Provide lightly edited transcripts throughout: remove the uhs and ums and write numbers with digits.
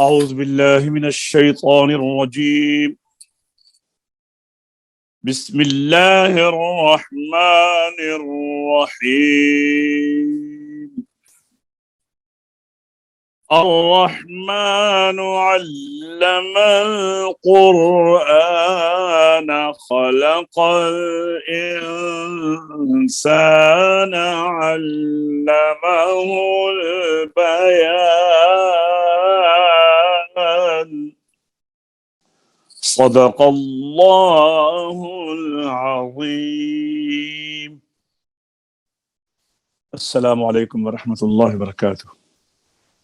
أعوذ بالله من الشيطان الرجيم. بسم الله الرحمن الرحيم. الرحمن علم القرآن خلق الإنسان علمه البيان. صدق الله العظيم. السلام علیکم ورحمۃ اللہ وبرکاتہ.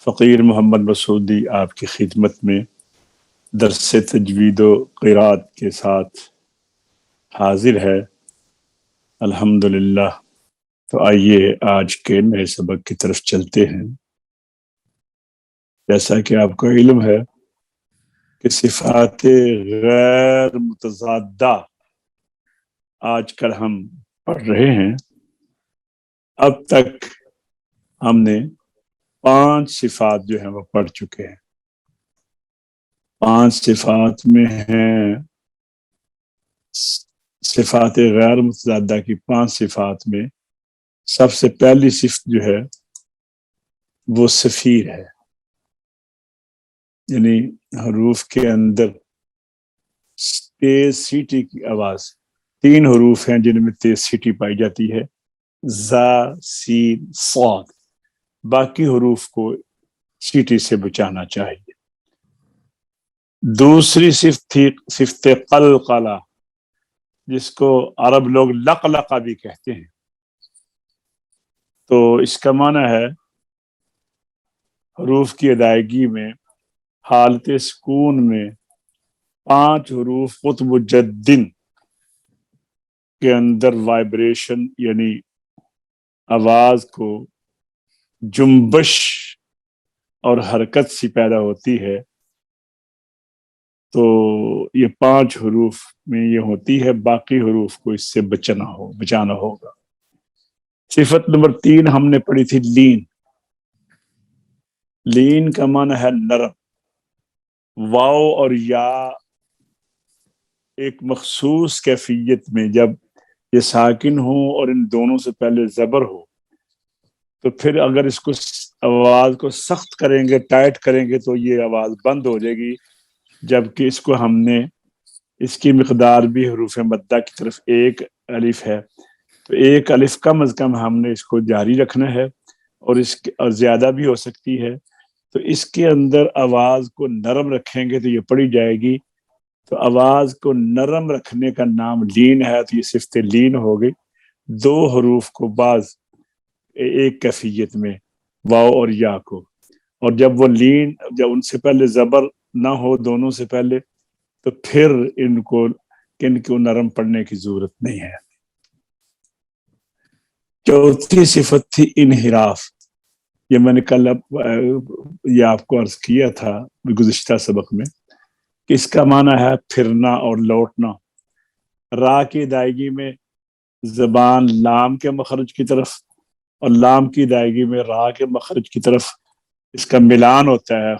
فقیر محمد مسعودی آپ کی خدمت میں درس تجوید و قرات کے ساتھ حاضر ہے الحمدللہ. تو آئیے آج کے نئے سبق کی طرف چلتے ہیں. جیسا کہ آپ کو علم ہے کہ صفات غیر متضادہ آج کل ہم پڑھ رہے ہیں. اب تک ہم نے 5 صفات جو ہیں وہ پڑھ چکے ہیں. 5 صفات میں ہیں صفات غیر متضادہ کی 5 صفات میں سب سے پہلی صفت جو ہے وہ صفیر ہے، یعنی حروف کے اندر تیز سیٹی کی آواز. 3 حروف ہیں جن میں تیز سیٹی پائی جاتی ہے، زا، سین، صاد. باقی حروف کو سیٹی سے بچانا چاہیے. دوسری صفت تھی صفت قلقلہ، جس کو عرب لوگ لقلقہ بھی کہتے ہیں. تو اس کا معنی ہے حروف کی ادائیگی میں حالت سکون میں 5 حروف قطب جدن کے اندر وائبریشن یعنی آواز کو جنبش اور حرکت سی پیدا ہوتی ہے. تو یہ 5 حروف میں یہ ہوتی ہے، باقی حروف کو اس سے بچانا ہوگا. صفت نمبر 3 ہم نے پڑھی تھی لین. لین کا معنی ہے نرم. واو اور یا ایک مخصوص کیفیت میں جب یہ ساکن ہو اور ان دونوں سے پہلے زبر ہو تو پھر اگر اس کو آواز کو سخت کریں گے، ٹائٹ کریں گے تو یہ آواز بند ہو جائے گی. جبکہ اس کو ہم نے اس کی مقدار بھی حروف مدہ کی طرف 1 الف ہے، تو 1 الف کم از کم ہم نے اس کو جاری رکھنا ہے، اور زیادہ بھی ہو سکتی ہے. تو اس کے اندر آواز کو نرم رکھیں گے تو یہ پڑھی جائے گی. تو آواز کو نرم رکھنے کا نام لین ہے، تو یہ صفت لین ہو گئی. 2 حروف کو بعض ایک کیفیت میں واو اور یا کو، اور جب وہ لین جب ان سے پہلے زبر نہ ہو دونوں سے پہلے تو پھر ان کو نرم پڑھنے کی ضرورت نہیں ہے. چوتھی صفت تھی انحراف. یہ میں نے کل یہ آپ کو عرض کیا تھا گزشتہ سبق میں کہ اس کا معنی ہے پھرنا اور لوٹنا. را کی ادائیگی میں زبان لام کے مخرج کی طرف اور لام کی ادائیگی میں را کے مخرج کی طرف اس کا ملان ہوتا ہے.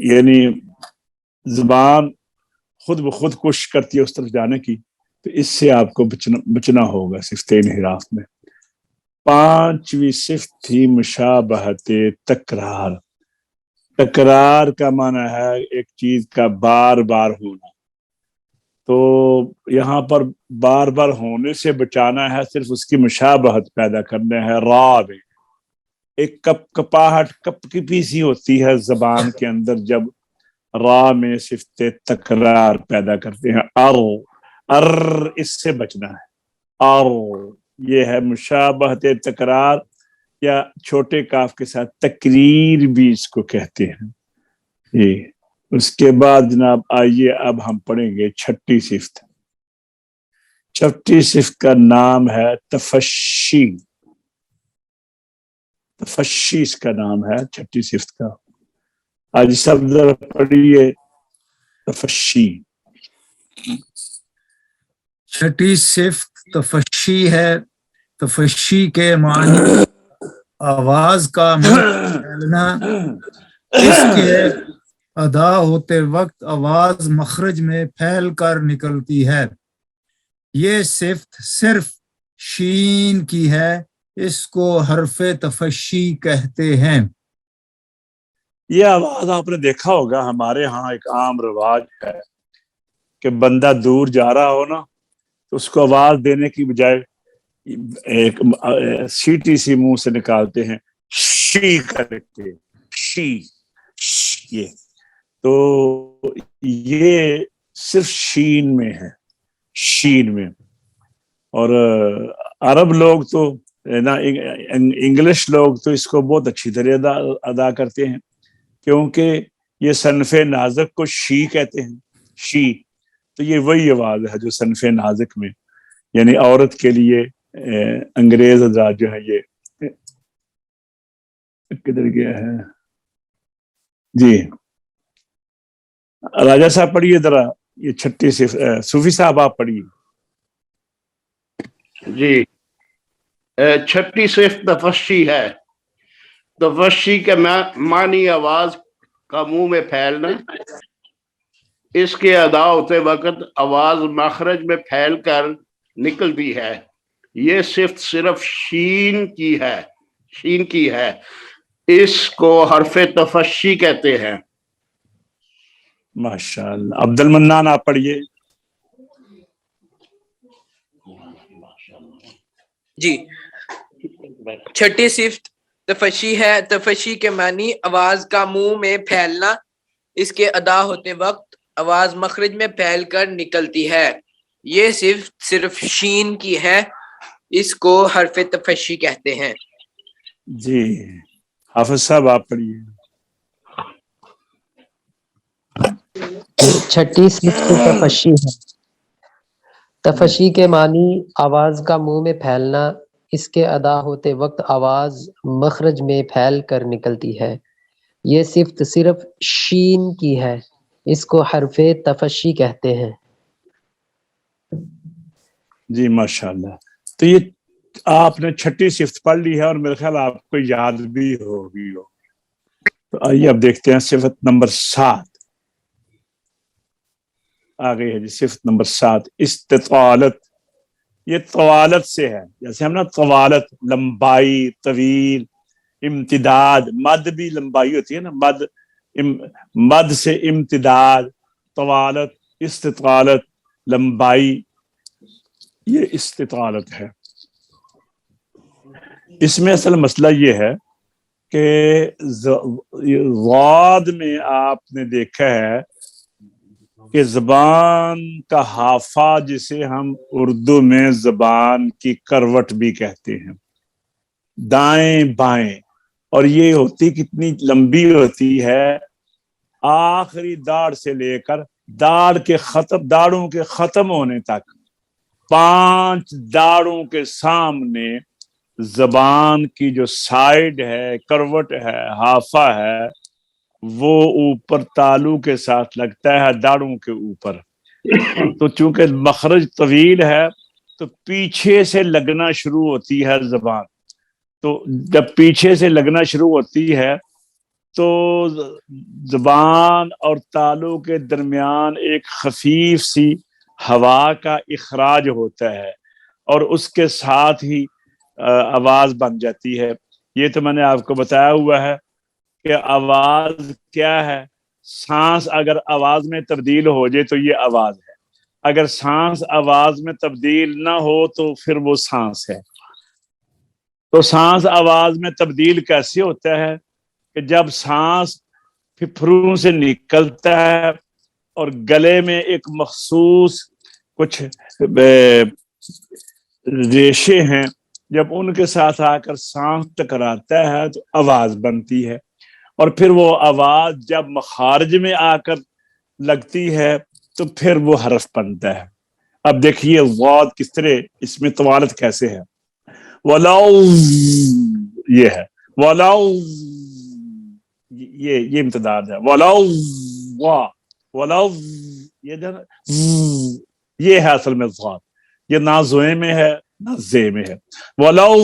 یعنی زبان خود بخود کوشش کرتی ہے اس طرف جانے کی، تو اس سے آپ کو بچنا ہوگا صفت انحراف میں. 5ویں صفت تھی مشابہت تکرار. تکرار کا معنی ہے ایک چیز کا بار بار ہونا. تو یہاں پر بار بار ہونے سے بچانا ہے، صرف اس کی مشابہت پیدا کرنا ہے. را میں ایک کپاہٹ کپ کی پیسی ہوتی ہے زبان کے اندر جب را میں صفت تکرار پیدا کرتے ہیں. اس سے بچنا ہے. یہ ہے مشابہت تکرار، یا چھوٹے کاف کے ساتھ تقریر بھی اس کو کہتے ہیں. اس کے بعد جناب آئیے اب ہم پڑھیں گے 6ٹھی صفت. 6ٹھی صفت کا نام ہے تفشی. تفشی اس کا نام ہے 6ٹھی صفت کا. آج سب ذرا پڑھیے تفشی. 6ٹھی صفت تفشی ہے. تفشی کے معنی آواز کا منہ پھیلنا، اس کے ادا ہوتے وقت آواز مخرج میں پھیل کر نکلتی ہے، یہ صرف شین کی ہے، اس کو حرف تفشی کہتے ہیں۔ یہ آواز آپ نے دیکھا ہوگا، ہمارے ہاں ایک عام رواج ہے کہ بندہ دور جا رہا ہو نا تو اس کو آواز دینے کی بجائے ایک سیٹی سی منہ سے نکالتے ہیں، شی کرتے، شی، یہ تو یہ صرف شین میں ہے، شین میں۔ اور عرب لوگ تو نا، انگلش لوگ تو اس کو بہت اچھی طرح ادا کرتے ہیں، کیونکہ یہ صنف نازک کو شی کہتے ہیں، شی، تو یہ وہی آواز ہے جو صنف نازک میں، یعنی عورت کے لیے انگریز حضرات جو ہے، یہ کدھر گیا ہے جی، راجہ صاحب پڑھیے ذرا یہ 36 سے صوفی صاحب آپ پڑھیے جی۔ 36 صرف تفشی ہے۔ تفشی کے معنی آواز کا منہ میں پھیلنا، اس کے ادا ہوتے وقت آواز مخرج میں پھیل کر نکلتی ہے، یہ صرف شین کی ہے، اس کو حرف تفشی کہتے ہیں۔ ماشاء اللہ۔ عبد المنان آپ پڑھیے۔ جی، 36 صفت تفشی ہے۔ تفشی کے معنی آواز کا منہ میں پھیلنا، اس کے ادا ہوتے وقت آواز مخرج میں پھیل کر نکلتی ہے، یہ صرف شین کی ہے، اس کو حرف تفشی کہتے ہیں۔ جی، حافظ صاحب آپ پڑھیے۔ 36 صفت تفشی ہے۔ تفشی کے معنی آواز کا منہ میں پھیلنا، اس کے ادا ہوتے وقت آواز مخرج میں پھیل کر نکلتی ہے، یہ صفت صرف شین کی ہے، اس کو حرف تفشی کہتے ہیں۔ جی ماشاءاللہ۔ تو یہ آپ نے 36 صفت پڑھ لی ہے اور میرے خیال آپ کو یاد بھی ہوگی ہو۔ تو آئیے اب دیکھتے ہیں صفت نمبر 7 آ گئی ہے جی، صفت نمبر 7 استطالت۔ یہ طوالت سے ہے، جیسے ہم نا طوالت لمبائی، طویل، امتداد، مد بھی لمبائی ہوتی ہے نا، مد سے امتداد، طوالت، استطالت، لمبائی، یہ استطالت ہے۔ اس میں اصل مسئلہ یہ ہے کہ ضاد میں آپ نے دیکھا ہے کہ زبان کا حافہ، جسے ہم اردو میں زبان کی کروٹ بھی کہتے ہیں، دائیں بائیں، اور یہ ہوتی کتنی لمبی ہوتی ہے، آخری داڑھ سے لے کر داڑھوں کے ختم ہونے تک 5 داڑھوں کے سامنے زبان کی جو سائیڈ ہے، کروٹ ہے، حافہ ہے، وہ اوپر تالو کے ساتھ لگتا ہے داڑھوں کے اوپر۔ تو چونکہ مخرج طویل ہے تو پیچھے سے لگنا شروع ہوتی ہے زبان، تو جب پیچھے سے لگنا شروع ہوتی ہے تو زبان اور تالو کے درمیان ایک خفیف سی ہوا کا اخراج ہوتا ہے، اور اس کے ساتھ ہی آواز بن جاتی ہے۔ یہ تو میں نے آپ کو بتایا ہوا ہے کہ آواز کیا ہے، سانس اگر آواز میں تبدیل ہو جائے تو یہ آواز ہے، اگر سانس آواز میں تبدیل نہ ہو تو پھر وہ سانس ہے۔ تو سانس آواز میں تبدیل کیسے ہوتا ہے کہ جب سانس پھپھروں سے نکلتا ہے اور گلے میں ایک مخصوص کچھ ریشے ہیں، جب ان کے ساتھ آ کر سانس ٹکراتا ہے تو آواز بنتی ہے، اور پھر وہ آواز جب مخارج میں آ کر لگتی ہے تو پھر وہ حرف بنتا ہے۔ اب دیکھیے ضاد کس طرح، اس میں طوالت کیسے ہے، وَلَوْ، یہ ہے وَلَوْ، یہ امتداد ہے، وَلَوْ، یہ ہے اصل میں ضاد، یہ نہ زوئے میں ہے نہ زے میں ہے، وَلَوْ،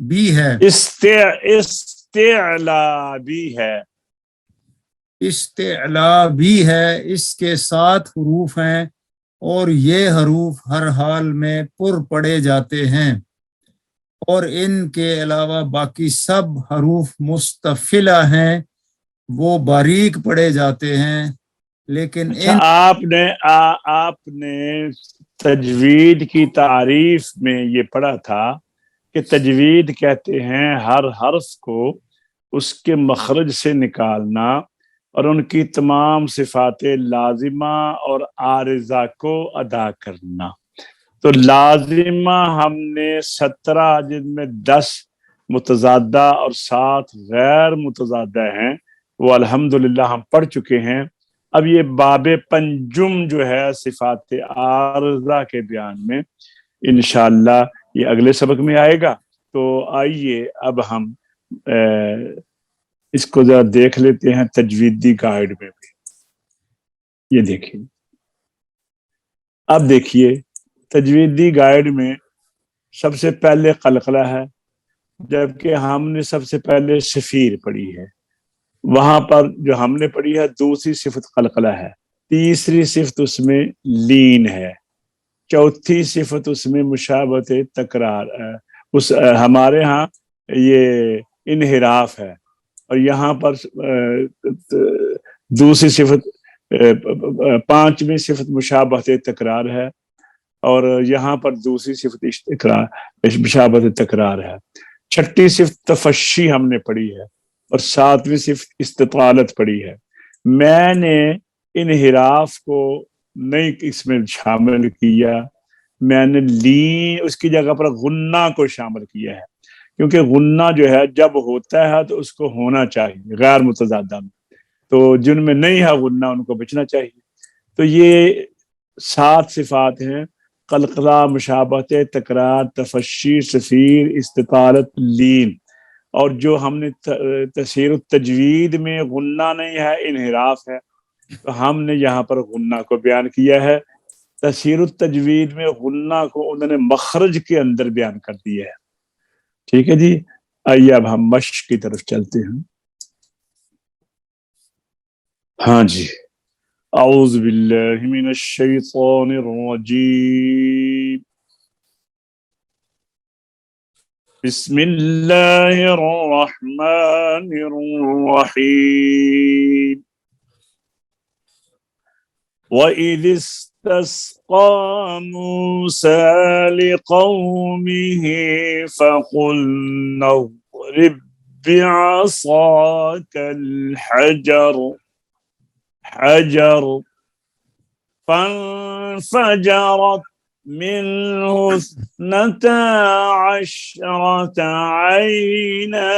بھی ہے, استعلا بھی ہے, استعلا بھی ہے, اس کے 7 حروف ہیں اور یہ حروف ہر حال میں پر پڑھے جاتے ہیں, اور ان کے علاوہ باقی سب حروف مستفلہ ہیں, وہ باریک پڑھے جاتے ہیں, لیکن اچھا آپ نے تجوید کی تعریف میں یہ پڑھا تھا کہ تجوید کہتے ہیں ہر حرف کو اس کے مخرج سے نکالنا اور ان کی تمام صفات لازمہ اور عارضہ کو ادا کرنا. تو لازمہ ہم نے 17 جن میں 10 متضادہ اور 7 غیر متضادہ ہیں, وہ الحمدللہ ہم پڑھ چکے ہیں. اب یہ باب پنجم جو ہے صفات عارضہ کے بیان میں, انشاءاللہ یہ اگلے سبق میں آئے گا. تو آئیے اب ہم اس کو ذرا دیکھ لیتے ہیں تجویدی گائیڈ میں بھی. یہ دیکھیے, اب دیکھیے تجویدی گائیڈ میں سب سے پہلے قلقلہ ہے, جبکہ ہم نے سب سے پہلے صفیر پڑھی ہے. وہاں پر جو ہم نے پڑھی ہے دوسری صفت قلقلہ ہے, تیسری صفت اس میں لین ہے, چوتھی صفت اس میں مشابہت تکرار ہے. ہمارے ہاں یہ انحراف ہے, اور یہاں پر دوسری صفت 5ویں صفت مشابہت تکرار ہے, اور یہاں پر دوسری صفت مشابہت تکرار ہے. 6ٹھی صفت تفشی ہم نے پڑھی ہے, اور 7ویں صفت استطالت پڑھی ہے. میں نے انحراف کو نہیں اس میں شامل کیا, میں نے اس کی جگہ پر غنہ کو شامل کیا ہے, کیونکہ غنہ جو ہے جب ہوتا ہے تو اس کو ہونا چاہیے غیر متضادہ میں, تو جن میں نہیں ہے غنہ ان کو بچنا چاہیے. تو یہ 7 صفات ہیں: قلقلہ, مشابہت تکرار, تفشی, صفیر, استطالت, لین. اور جو ہم نے تفسیر التجوید میں غنہ نہیں ہے انحراف ہے, تو ہم نے یہاں پر غنہ کو بیان کیا ہے. تفسیر التجوید میں غنہ کو انہوں نے مخرج کے اندر بیان کر دیا ہے. ٹھیک ہے جی, آئیے اب ہم مشق کی طرف چلتے ہیں. ہاں جی, اعوذ باللہ من الشیطان الرجیم, بسم اللہ الرحمن الرحیم. وَإِذِ اسْتَسْقَى مُوسَى لِقَوْمِهِ فَقُلْنَا اضْرِب بِّعَصَاكَ الْحَجَرَ فانفجرت منه 12 عينا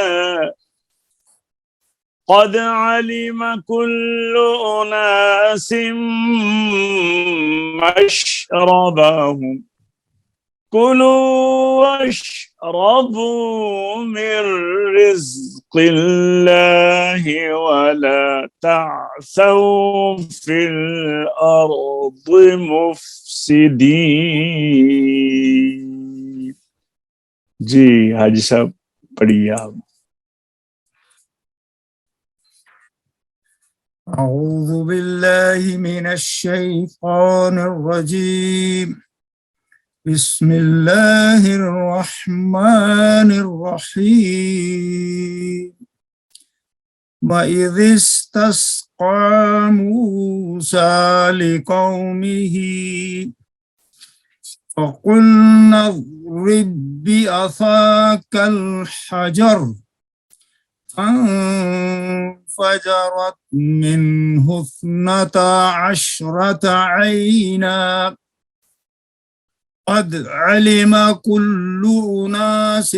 قد علم كل أناس مشربهم كلوا واشربوا من رزق الله ولا تعثوا في الأرض مفسدين. جی حاجی صاحب پڑھیے آپ. اعوذ باللہ من الشیطان الرجیم, بسم اللہ الرحمن الرحیم. وَإِذِ اسْتَسْقَى مُوسَى لِقَوْمِهِ فَقُلْنَا اضْرِب بِّعَصَاكَ الْحَجَرَ فانفجرت منه 12 عينا قد علم كل أناس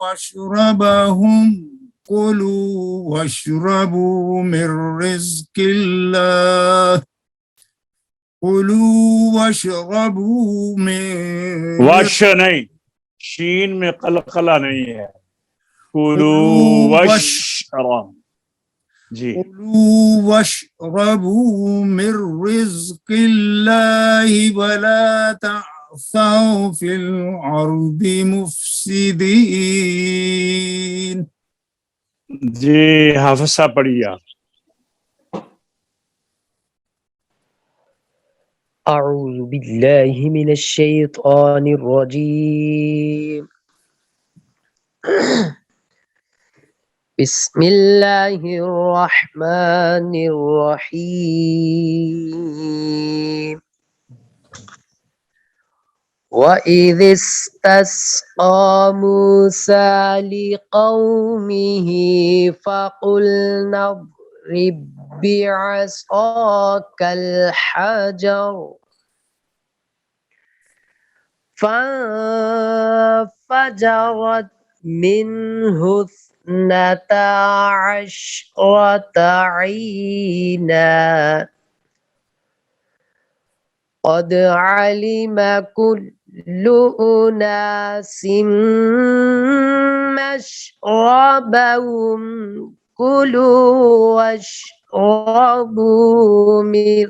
مشربهم كلوا واشربوا من رزق الله كلوا واشربوا من وش نہیں, شین میں قلقلہ نہیں ہے. کلوا واشربوا, جی كلوا واشربوا من رزق الله ولا تعثوا في الأرض مفسدين. جی حافظ صاحب پڑھیے آپ. أعوذ بالله من الشيطان الرجيم. بسم الله الرحمن الرحيم. وَإِذِ اسْتَسْقَى مُوسَى لِقَوْمِهِ فَقُلْنَا اضْرِب بِّعَصَاكَ الْحَجَرَ فَانفَجَرَتْ مِنْهُ اثْنَتَا عَشْرَةَ عَيْنًا قد علم كل أناس مشربهم كلوا واشربوا من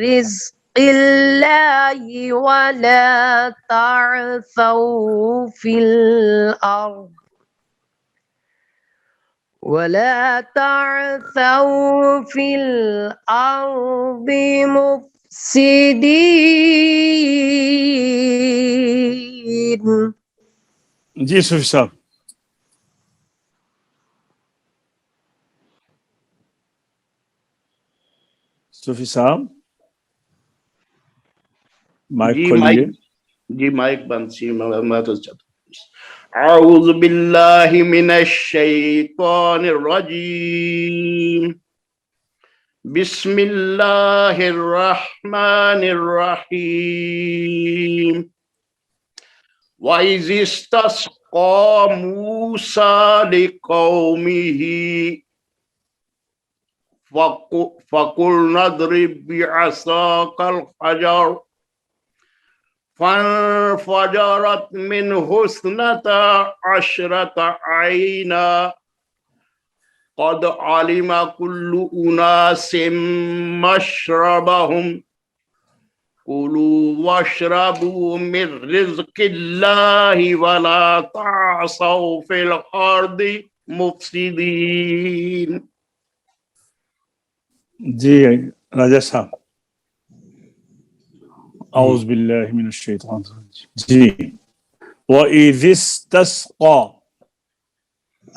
رزق الله ولا تعثوا في الأرض مفسدين. جی صوفی صاحب. صوفی صاحب مائک جی کھولیے. مائک بند سی. میں تو اعوذ باللہ من الشیطان الرجیم. بسم اللہ الرحمن الرحیم. وَإِذِ اسْتَسْقَى مُوسَى لِقَوْمِهِ فَقُلْنَا اضْرِب بِّعَصَاكَ الْحَجَرَ فَانفَجَرَتْ مِنْهُ اثْنَتَا عَشْرَةَ عَيْنًا قد علم كل أناس مشربهم كلوا واشربوا من رزق الله ولا تعصوا في الأرض مفسدين. جی راجہ صاحب. اعوذ باللہ من الشیطان الرجیم. جی وَإِذِ اسْتَسْقَى.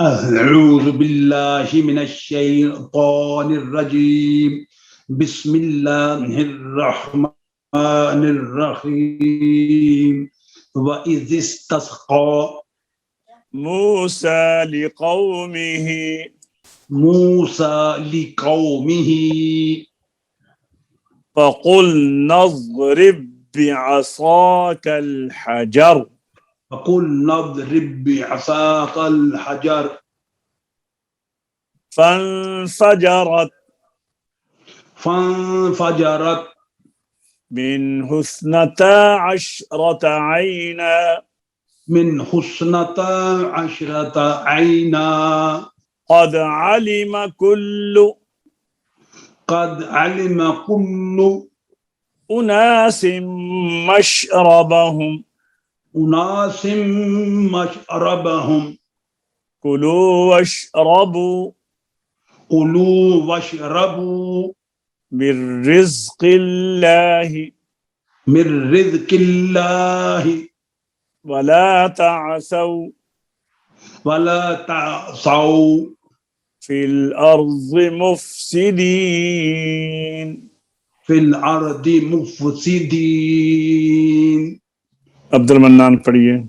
أعوذ بالله من الشيطان الرجيم. بسم الله الرحمن الرحيم. وَإِذِ اسْتَسْقَى موسى لقومه موسى لقومه فقلنا اضرب بعصاك الحجر فقلنا اضرب بعصاك الحجر فانفجرت منه اثنتا عشرة عينا من حسنتا عشرة عينا قد علم كل أناس مشربهم أناس مشربهم كلوا واشربوا من رزق الله ولا تعثوا في الأرض مفسدين. عبد المنان پڑھیے.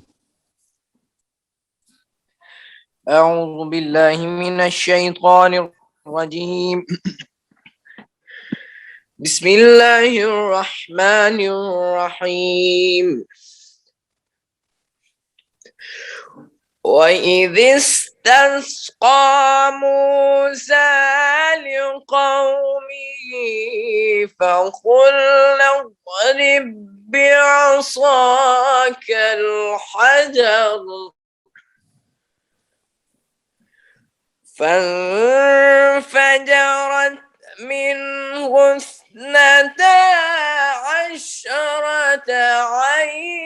أعوذ بالله من الشيطان الرجيم. بسم الله الرحمن الرحيم. وَإِذِ اسْتَسْقَى مُوسَى لِقَوْمِهِ فَقُلْنَا اضْرِب بِّعَصَاكَ الْحَجَرَ فانفجرت منه اثنتا عشرة عينا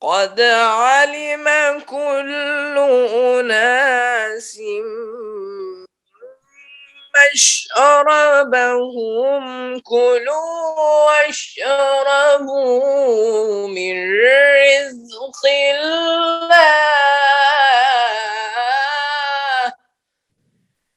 قد علم كل أناس مشربهم كلوا واشربوا من رزق الله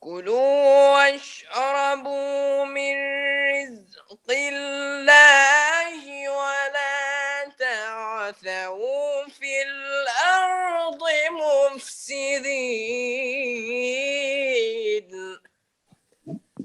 كلوا واشربوا من رزق الله ولا تعثوا في الأرض مفسدين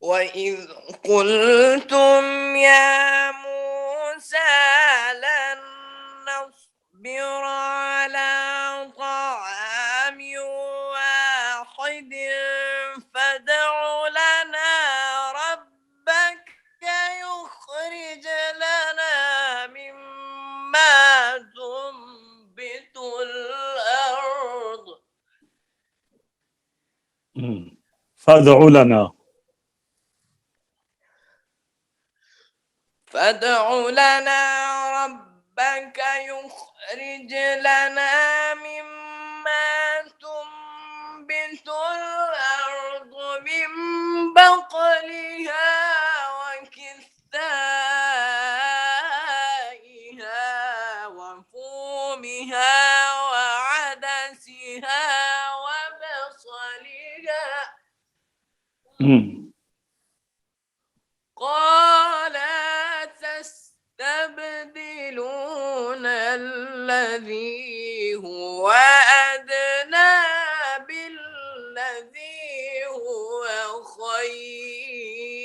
وإذ قلتم يا موسى لن نصبر على طعام واحد فادع لنا ربك يخرج لنا مما تنبت الأرض فادع لنا فادع لنا ربك يخرج لنا مما تنبت الأرض من بقلها وكثائها وفومها وعدسها وبصلها قال تستبدلون الذي هو أدنى بالذي هو خير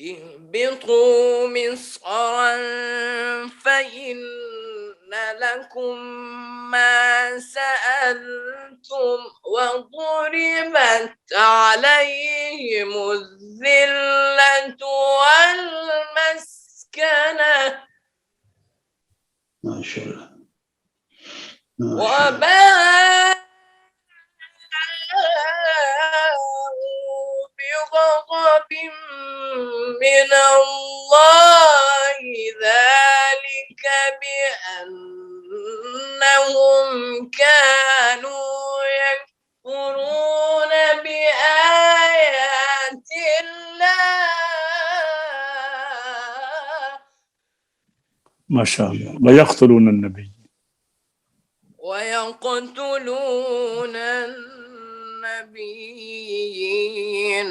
اهبطوا مصرا فإن لكم ما سألتم وضربت عليهم الذلة والمسكنة ما شاء الله وباءوا بغضب من الله ذلك بأنهم كانوا يكفرون بآيات الله ما شاء الله ويقتلون النبي ويقتلون النبيين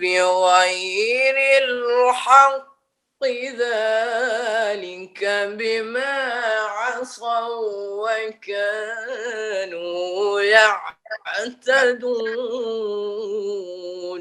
بغير الحق ذلك بما عصوا وكانوا يعتدون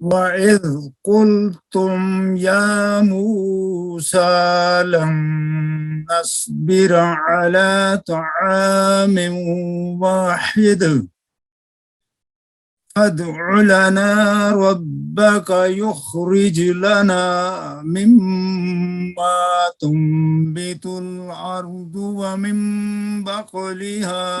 وَإِذْ قُلْتُمْ يَا مُوسَى لَن نَّصْبِرَ عَلَى طَعَامٍ وَاحِدٍ فادع لنا ربك يخرج لنا مما تنبت الأرض ومن بقلها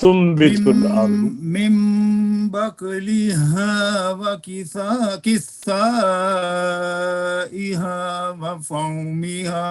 تنبت الأرض من بقلها وكثائها وفومها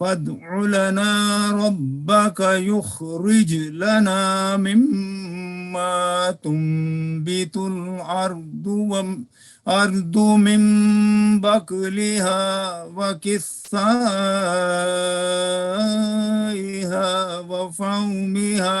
فادع لنا ربك يخرج لنا مما تنبت الأرض من بقلها وكثائها وفومها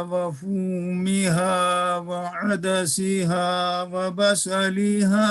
وفومها وعدسها وبصلها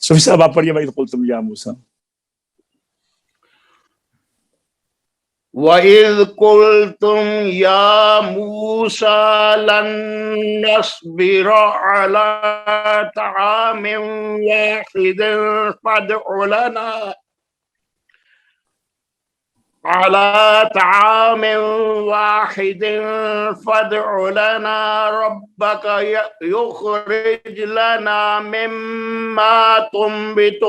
صفی صاحب آپ پڑھیے وَإِذْ قُلْتُمْ يَا موسیٰ. وَإِذْ قُلْتُمْ يَا مُوسَى لَن نَّصْبِرَ عَلَىٰ طَعَامٍ وَاحِدٍ فادع لنا ربك يخرج لنا مما تنبت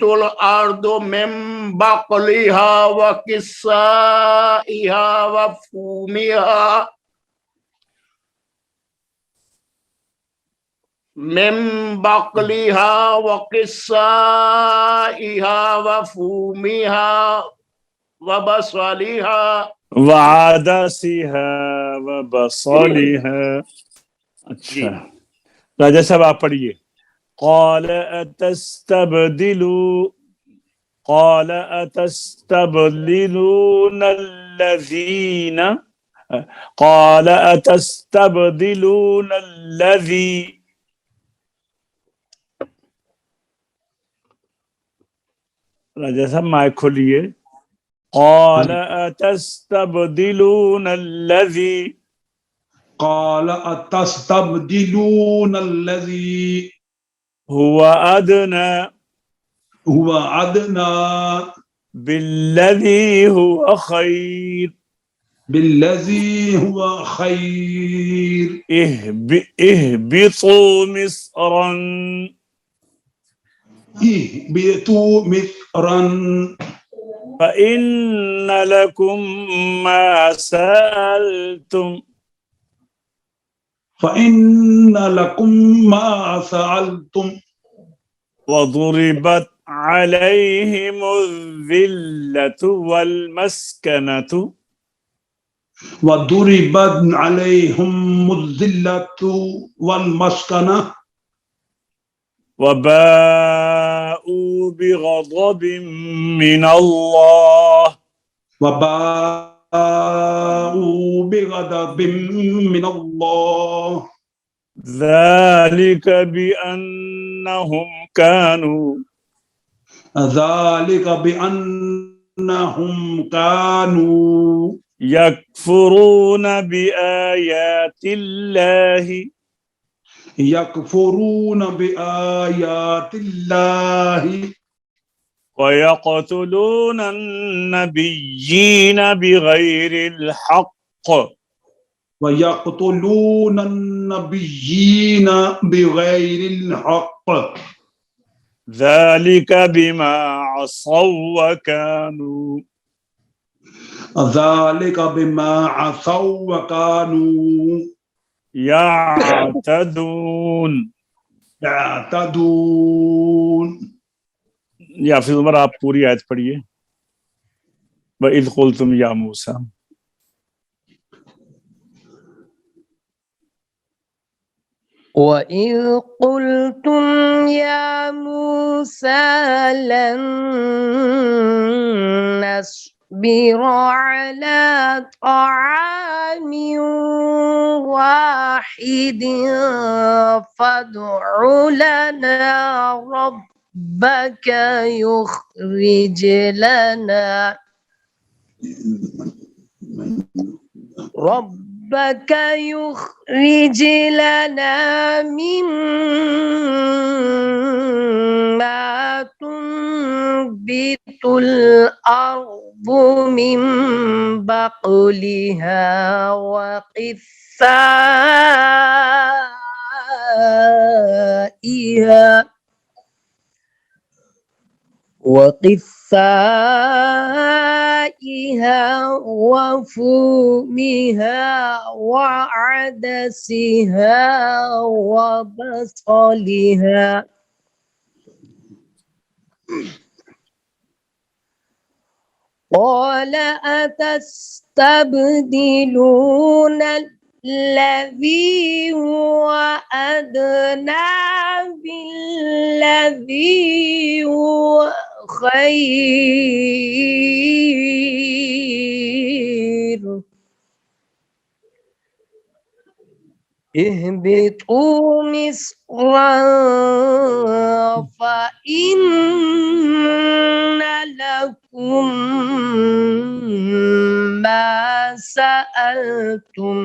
الأرض من بقلها وقثائها وفومها وبصلها وعدسها وبصلها. اچھا راجہ صاحب آپ پڑھیے. قال أتستبدلون الذي راجہ صاحب مائک کھولیے. قال أتستبدلون الذي قال أتستبدلون الذي هو أدنى بالذي هو خير اهبطوا مصرا فإن لكم ما سألتم وضربت عليهم الذلة والمسكنة وباءوا بغضب من الله ذلك بأنهم كانوا يكفرون بآيات الله ويقتلون النبيين بغير الحق ذلك بما عصوا وكانوا يعتدون. یا پھر عمر آپ پوری آیت پڑھیے. وَإِذْ قُلْتُمْ يَا مُوسَى. وَإِذْ قُلْتُمْ يَا مُوسَى لَن نَّصْبِرَ عَلَىٰ طَعَامٍ وَاحِدٍ فَادْعُ لَنَا رَبَّكَ يخرج لنا مما تنبت الأرض من بقلها وقثائها وفومها وعدسها وبصلها. قال أتستبدلون الذي هو أدنى بالذي هو خير اهبطوا مصرا فإن لكم ما سألتم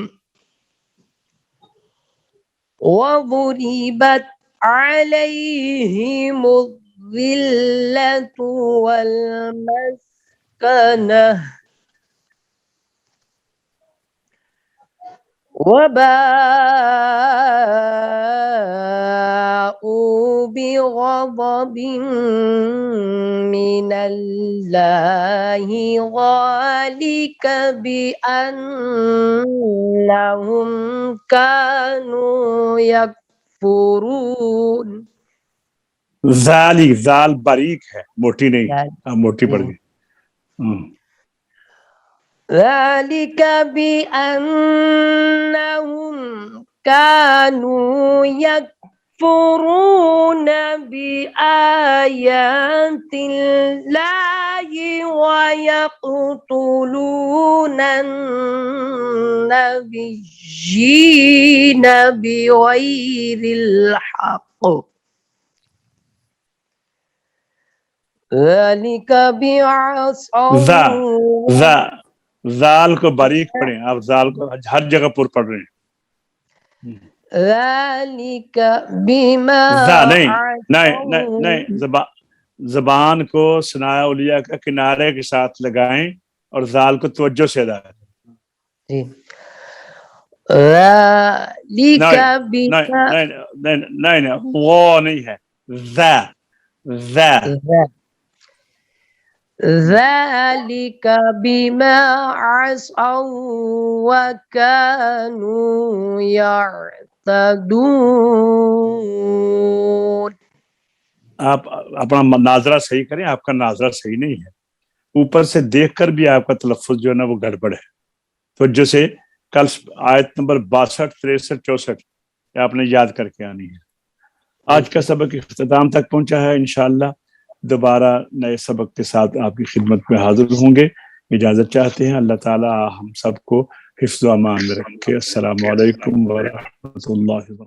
وضربت عليهم الذلة والمسكنة وباءوا بغضب من الله ذلك بأنهم كانوا يكفرون. ذالی ذال باریک ہے، موٹی نہیں، موٹی پڑ گئی. ذلك بأنهم كانوا يكفرون بآيات الله ويقتلون النبيين بغير الحق ذلك بعصوا ذال کو باریک پڑھیں، آپ ذال کو ہر جگہ پر پڑھ رہے ہیں. ذلك بما نہیں زبان کو ثناء اولیاء کا کنارے کے ساتھ لگائیں اور ذال کو توجہ سے ادا کریں. ذلك نہیں وہ نہیں ہے، ذلك بما عصوا وكانوا يعتدون. آپ اپنا ناظرہ صحیح کریں، آپ کا ناظرہ صحیح نہیں ہے، اوپر سے دیکھ کر بھی آپ کا تلفظ جو ہے نا وہ گڑبڑ ہے. توجہ سے کل آیت نمبر 62 63 64 آپ نے یاد کر کے آنی ہے. آج کا سبق اختتام تک پہنچا ہے. انشاءاللہ دوبارہ نئے سبق کے ساتھ آپ کی خدمت میں حاضر ہوں گے. اجازت چاہتے ہیں. اللہ تعالیٰ ہم سب کو حفظ و امان میں رکھے. السلام علیکم ورحمۃ اللہ وبرکاتہ.